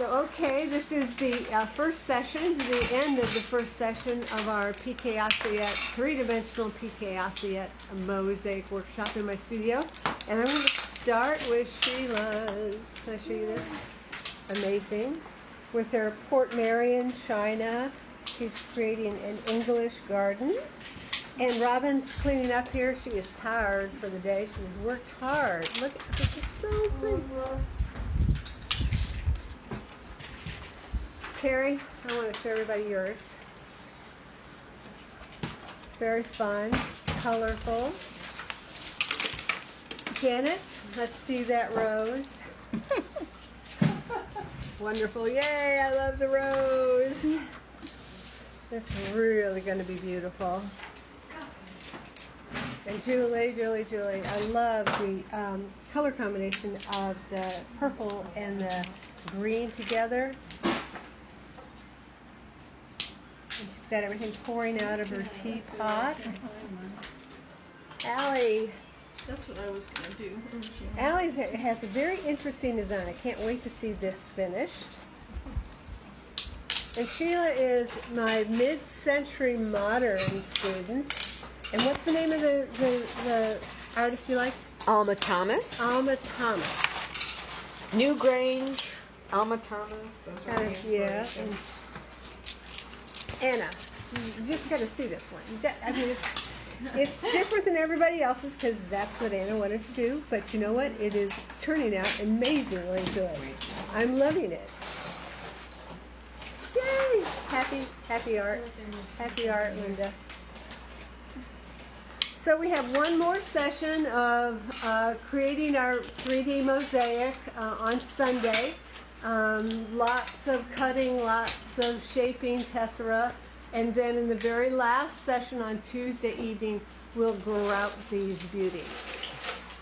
Okay, this is the first session, the end of the first session of our Pique Assiette, three-dimensional Pique Assiette mosaic workshop in my studio. And I'm going to start with Sheila's. Can I show you this? Amazing. With her Port Marion china, she's creating an English garden. And Robin's cleaning up here. She is tired for the day. She has worked hard. Look, this is so pretty. Terry, I want to show everybody yours. Very fun, colorful. Janet, let's see that rose. Wonderful, yay, I love the rose. That's really going to be beautiful. And Julie, I love the color combination of the purple and the green together. And she's got everything pouring out of her teapot. Allie. That's what I was going to do. Allie has a very interesting design. I can't wait to see this finished. And Sheila is my mid-century modern student. And what's the name of the artist you like? Alma Thomas. Alma Thomas. New Grange. Alma Thomas. Those are the Yeah. And Anna, you just got to see this one. It's different than everybody else's because that's what Anna wanted to do. But you know what? It is turning out amazingly good. I'm loving it. Yay! Happy art. Happy art, Linda. So we have one more session of creating our 3D mosaic on Sunday. Lots of cutting, lots of shaping tessera, and then in the very last session on Tuesday evening, we'll grout these beauties.